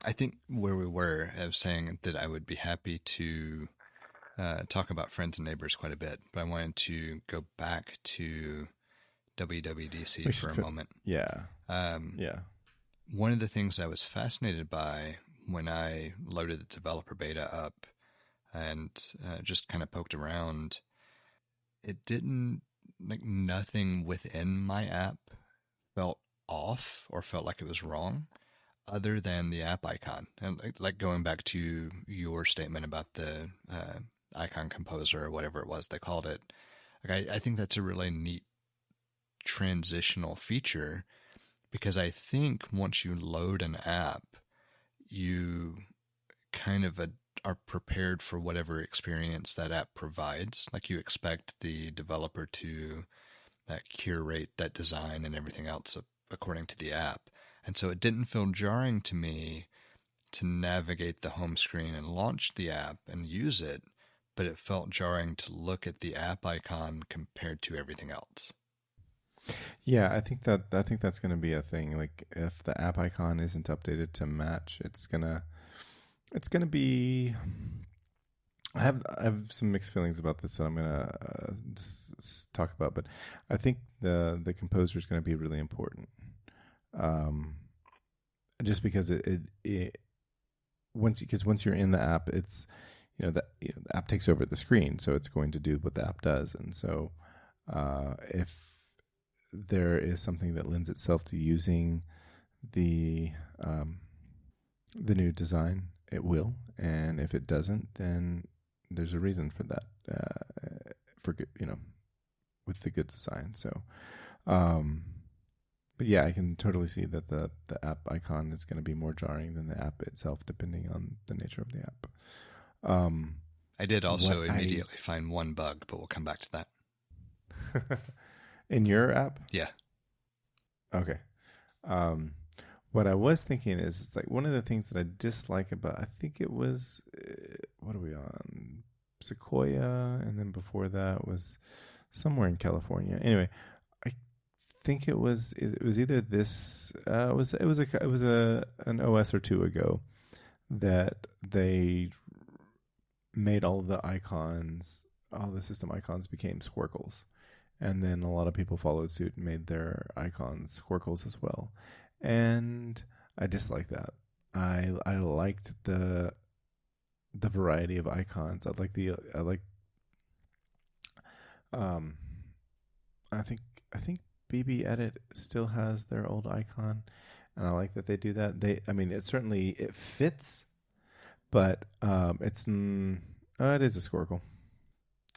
I think where we were, I was saying that I would be happy to talk about friends and neighbors quite a bit, but I wanted to go back to WWDC We for should. a moment. Yeah. Um, Yeah. One of the things I was fascinated by when I loaded the developer beta up and just kind of poked around, it didn't, like, nothing within my app felt off or felt like it was wrong other than the app icon. And like going back to your statement about the icon composer or whatever it was they called it, like I think that's a really neat transitional feature because I think once you load an app, you kind of are prepared for whatever experience that app provides. Like you expect the developer to curate that design and everything else according to the app. And so it didn't feel jarring to me to navigate the home screen and launch the app and use it, but it felt jarring to look at the app icon compared to everything else. Yeah, I think that's going to be a thing. Like if the app icon isn't updated to match, it's gonna be. I have some mixed feelings about this that I'm gonna talk about, but I think the composer is going to be really important. Um, just because it once you're in the app, it's the app takes over the screen, so it's going to do what the app does, and so if there is something that lends itself to using the new design, it will, and if it doesn't, then there's a reason for that. For good, with the good design. So, but yeah, I can totally see that the app icon is going to be more jarring than the app itself, depending on the nature of the app. I did also immediately find one bug, but we'll come back to that. In your app? Yeah. Okay. What I was thinking is, it's like one of the things that I dislike about, I think it was, what are we on? Sequoia, and then before that was somewhere in California. Anyway, I think it was either this, it was an OS or two ago that they made all the icons, all the system icons became squircles. And then a lot of people followed suit and made their icons squircles as well. And I dislike that. I liked the variety of icons. I think BB Edit still has their old icon, and I like that they do that. It fits, but it is a squircle.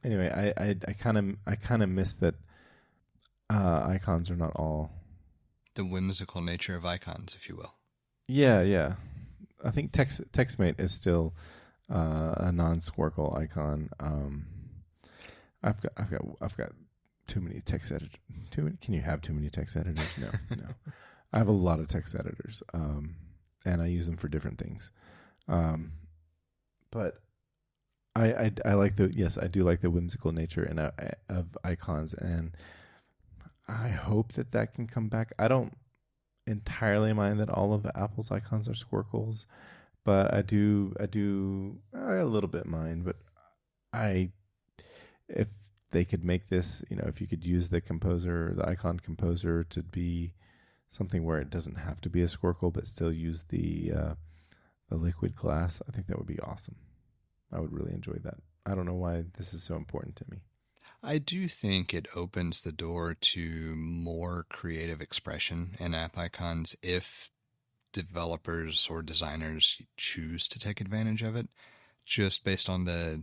Anyway, I kind of miss that icons are not all the whimsical nature of icons, if you will. Yeah. I think TextMate is still a non-squircle icon. I've got too many text editors. Can you have too many text editors? No. I have a lot of text editors, and I use them for different things. But I like I do like the whimsical nature of icons, and I hope that can come back. I don't entirely mind that all of Apple's icons are squircles, but I do a little bit mind. But if they could make this, if you could use the icon composer to be something where it doesn't have to be a squircle, but still use the liquid glass, I think that would be awesome. I would really enjoy that. I don't know why this is so important to me. I do think it opens the door to more creative expression in app icons if developers or designers choose to take advantage of it, just based on the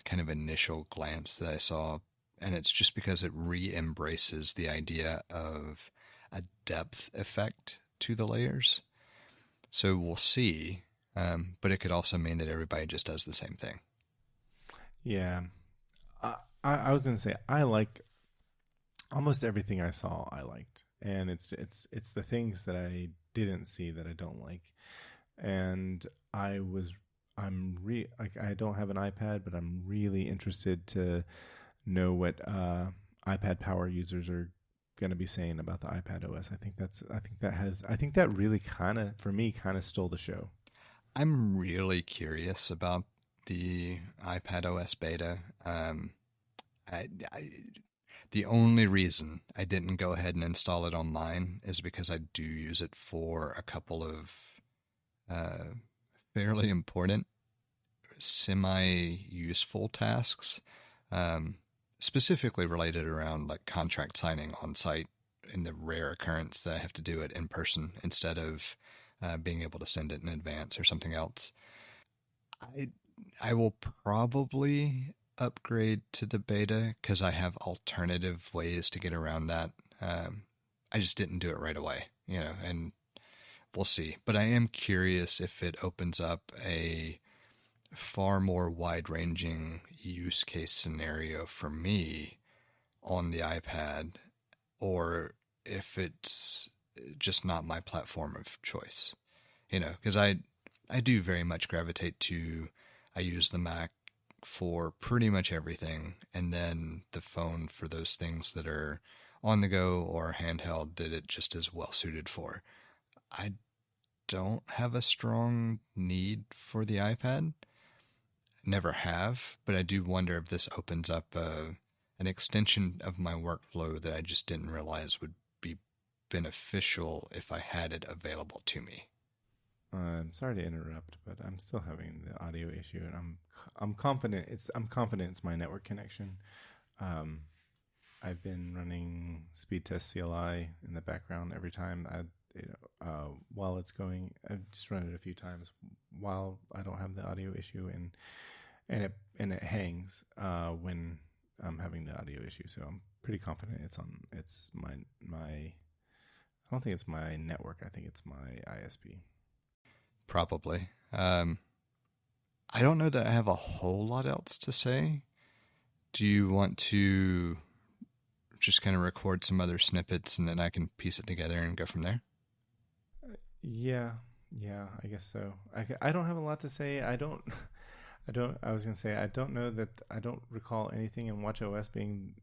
kind of initial glance that I saw. And it's just because it re-embraces the idea of a depth effect to the layers. So we'll see, but it could also mean that everybody just does the same thing. Yeah. I was going to say, I like almost everything I saw. I liked, and it's the things that I didn't see that I don't like. And I don't have an iPad, but I'm really interested to know what iPad power users are going to be saying about the iPad OS. I think that really kind of, for me, kind of stole the show. I'm really curious about the iPad OS beta. I, I, the only reason I didn't go ahead and install it on mine is because I do use it for a couple of uh, fairly important, semi-useful tasks, um, specifically related around like contract signing on site in the rare occurrence that I have to do it in person instead of being able to send it in advance or something else. I I will probably upgrade to the beta because I have alternative ways to get around that. I just didn't do it right away, and we'll see. But I am curious if it opens up a far more wide-ranging use case scenario for me on the iPad, or if it's just not my platform of choice. Because I do very much gravitate to, I use the Mac for pretty much everything, and then the phone for those things that are on the go or handheld that it just is well suited for. I don't have a strong need for the iPad. Never have, but I do wonder if this opens up an extension of my workflow that I just didn't realize would be beneficial if I had it available to me. I'm sorry to interrupt, but I'm still having the audio issue, and I'm confident it's my network connection. I've been running speed test CLI in the background every time while it's going. I've just run it a few times while I don't have the audio issue, and it hangs when I'm having the audio issue. So I'm pretty confident it's my. I don't think it's my network. I think it's my ISP. Probably. I don't know that I have a whole lot else to say. Do you want to just kind of record some other snippets and then I can piece it together and go from there? Yeah, I guess so. I don't have a lot to say. I was going to say, I don't know that I don't recall anything in watchOS being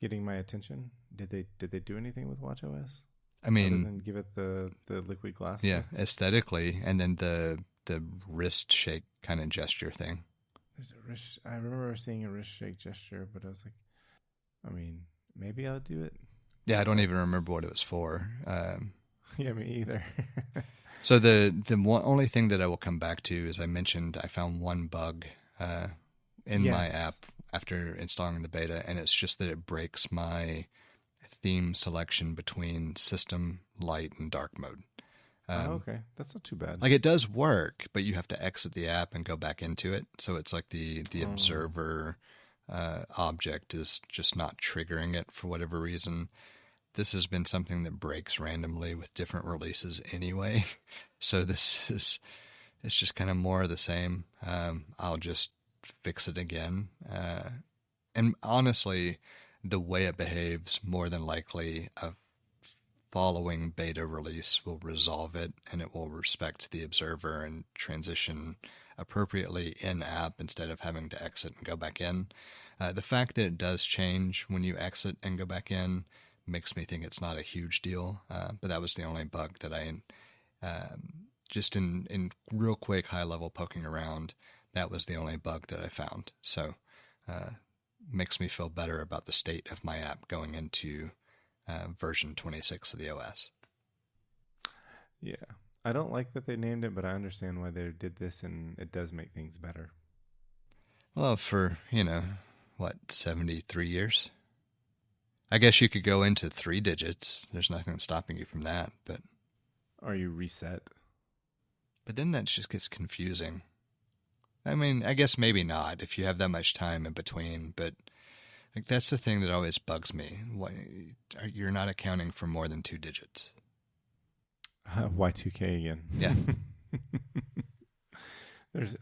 getting my attention. Did they do anything with watchOS? I mean, other than give it the liquid glass. Yeah, aesthetically, and then the wrist shake kind of gesture thing. There's a wrist. I remember seeing a wrist shake gesture, but I was like, I mean, maybe I'll do it. Yeah, I don't even remember what it was for. Yeah, me either. So the only thing that I will come back to is I mentioned I found one bug in my app after installing the beta, and it's just that it breaks my theme selection between system, light, and dark mode. Okay, that's not too bad. Like, it does work, but you have to exit the app and go back into it. So it's like the observer object is just not triggering it for whatever reason. This has been something that breaks randomly with different releases anyway. So it's just kind of more of the same. I'll just fix it again. And honestly, the way it behaves, more than likely a following beta release will resolve it, and it will respect the observer and transition appropriately in app instead of having to exit and go back in. The fact that it does change when you exit and go back in makes me think it's not a huge deal, but that was the only bug that I just in real quick high level poking around, that was the only bug that I found. So makes me feel better about the state of my app going into version 26 of the OS. Yeah. I don't like that they named it, but I understand why they did this, and it does make things better. Well, for, 73 years? I guess you could go into 3 digits. There's nothing stopping you from that, but... Or you reset. But then that just gets confusing. I mean, I guess maybe not if you have that much time in between, but like that's the thing that always bugs me. You're not accounting for more than 2 digits. Y2K again. Yeah.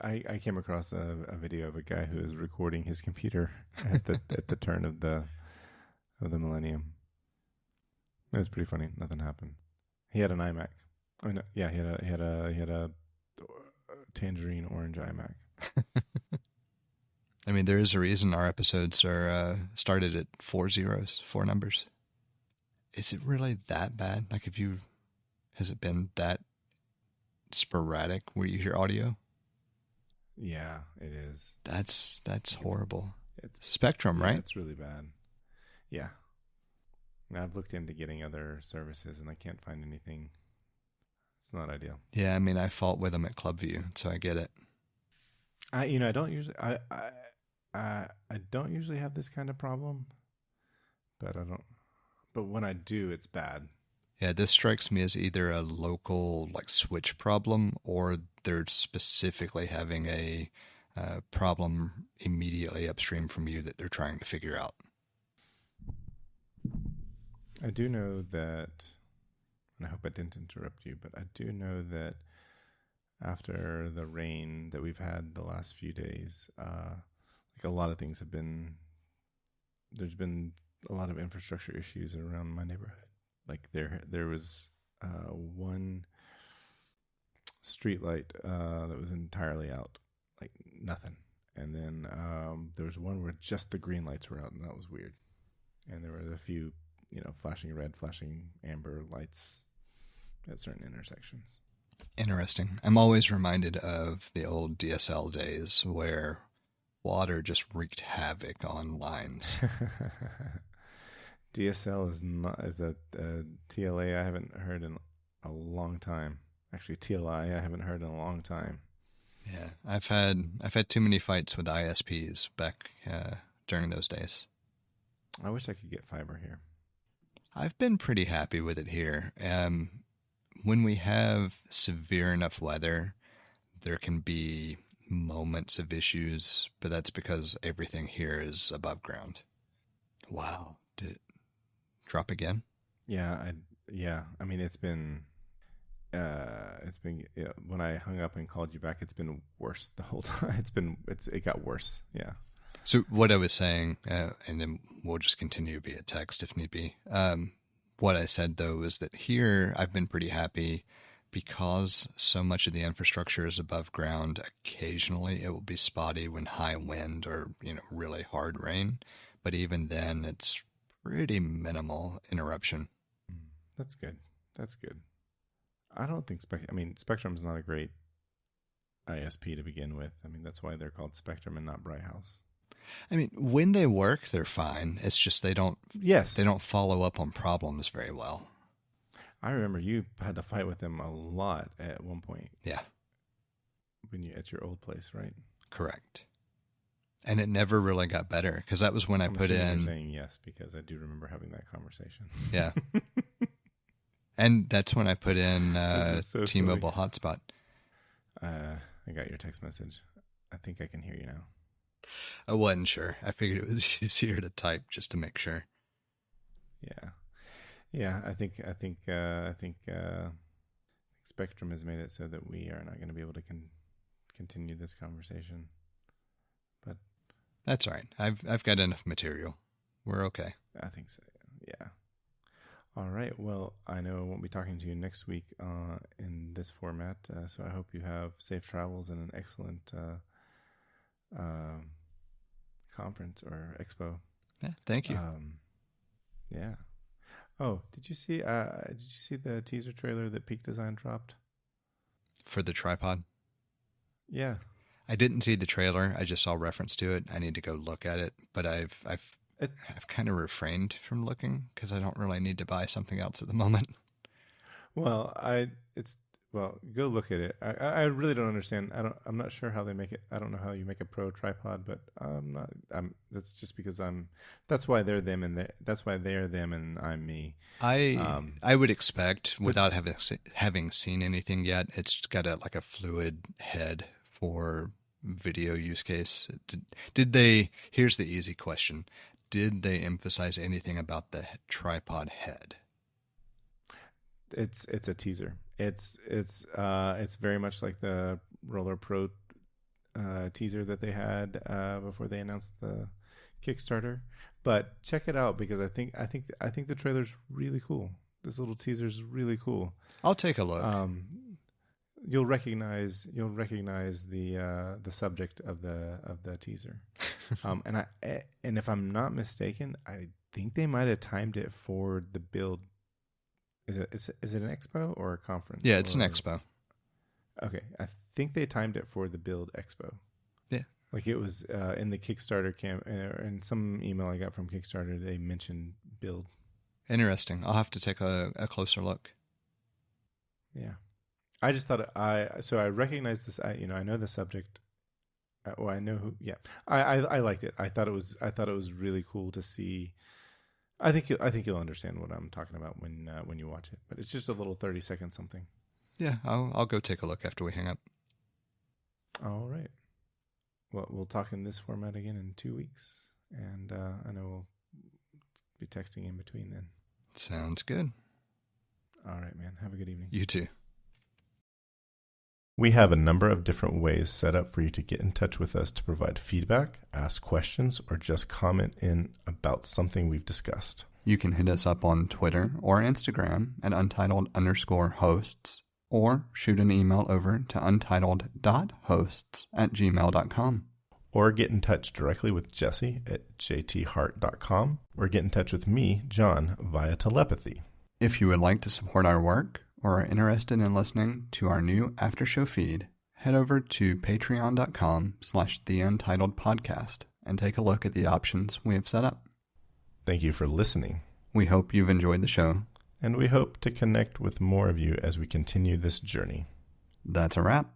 I came across a video of a guy who was recording his computer at the turn of the millennium. It was pretty funny. Nothing happened. He had an iMac. I mean, yeah, he had a tangerine orange iMac. I mean, there is a reason our episodes are started at 4 zeros, 4 numbers. Is it really that bad? Like, has it been that sporadic where you hear audio? Yeah, it is. That's horrible. It's Spectrum, yeah, right? it's really bad. Yeah. And I've looked into getting other services and I can't find anything. It's not ideal. Yeah, I mean, I fought with them at Clubview, so I get it. I don't usually I don't usually have this kind of problem, but when I do, it's bad. Yeah, this strikes me as either a local like switch problem, or they're specifically having a problem immediately upstream from you that they're trying to figure out. I do know that, and I hope I didn't interrupt you, but I do know that after the rain that we've had the last few days, like a lot of things there's been a lot of infrastructure issues around my neighborhood. Like there was one street light that was entirely out, like nothing. And then there was one where just the green lights were out, and that was weird. And there were a few, flashing red, flashing amber lights at certain intersections. Interesting. I'm always reminded of the old DSL days where water just wreaked havoc on lines. DSL is a TLA I haven't heard in a long time. Actually, TLI I haven't heard in a long time. Yeah, I've had too many fights with ISPs back during those days. I wish I could get fiber here. I've been pretty happy with it here. When we have severe enough weather, there can be moments of issues, but that's because everything here is above ground. Wow. Did it drop again? Yeah, I mean, it's been when I hung up and called you back, it's been worse the whole time. It got worse. Yeah. So what I was saying, and then we'll just continue via text if need be. What I said though is that here I've been pretty happy because so much of the infrastructure is above ground. Occasionally it will be spotty when high wind or really hard rain, but even then it's pretty minimal interruption. That's good. I don't think Spectrum's not a great ISP to begin with. I mean, that's why they're called Spectrum and not Bright House. I mean, when they work, they're fine. It's just they don't follow up on problems very well. I remember you had to fight with them a lot at one point. Yeah. At your old place, right? Correct. And it never really got better because that was when I put in. You're saying yes because I do remember having that conversation. Yeah. And that's when I put in T-Mobile silly. hotspot. I got your text message. I think I can hear you now. I wasn't sure. I figured it was easier to type just to make sure. Yeah. I think Spectrum has made it so that we are not going to be able to continue this conversation. But that's all right. I've got enough material. We're okay. I think so. Yeah. All right. Well, I know I won't be talking to you next week in this format, so I hope you have safe travels and an excellent conference or expo. Yeah, thank you. Yeah. Oh, did you see the teaser trailer that Peak Design dropped for the tripod? Yeah. I didn't see the trailer. I just saw reference to it. I need to go look at it, but I've kind of refrained from looking because I don't really need to buy something else at the moment. Well, go look at it. I really don't understand. I'm not sure how they make it. I don't know how you make a pro tripod, but that's just because that's why they're them and that's why they're them and I'm me. I would expect without having seen anything yet, it's got a fluid head for video use case. Did they, here's the easy question. Did they emphasize anything about the tripod head? It's a teaser. It's very much like the Roller Pro teaser that they had before they announced the Kickstarter. But check it out because I think the trailer's really cool. This little teaser's really cool. I'll take a look. You'll recognize the subject of the teaser. And if I'm not mistaken, I think they might have timed it for the build. Is it an expo or a conference? Yeah, it's an expo. okay, I think they timed it for the Build Expo. Yeah. Like it was in the Kickstarter camp, in some email I got from Kickstarter, they mentioned Build. Interesting. I'll have to take a closer look. Yeah. I just thought I recognize this. I know the subject. Well, I know who. Yeah, I liked it. I thought it was really cool to see. I think you'll understand what I'm talking about when you watch it. But it's just a little 30-second something. Yeah, I'll go take a look after we hang up. All right. Well, we'll talk in this format again in 2 weeks, and I know we'll be texting in between then. Sounds good. All right, man. Have a good evening. You too. We have a number of different ways set up for you to get in touch with us to provide feedback, ask questions, or just comment in about something we've discussed. You can hit us up on Twitter or Instagram at untitled_hosts, or shoot an email over to untitled.hosts@gmail.com. Or get in touch directly with Jesse at jthart.com, or get in touch with me, John, via telepathy. If you would like to support our work or are interested in listening to our new after show feed, head over to patreon.com/theUntitledPodcast and take a look at the options we have set up. Thank you for listening. We hope you've enjoyed the show. And we hope to connect with more of you as we continue this journey. That's a wrap.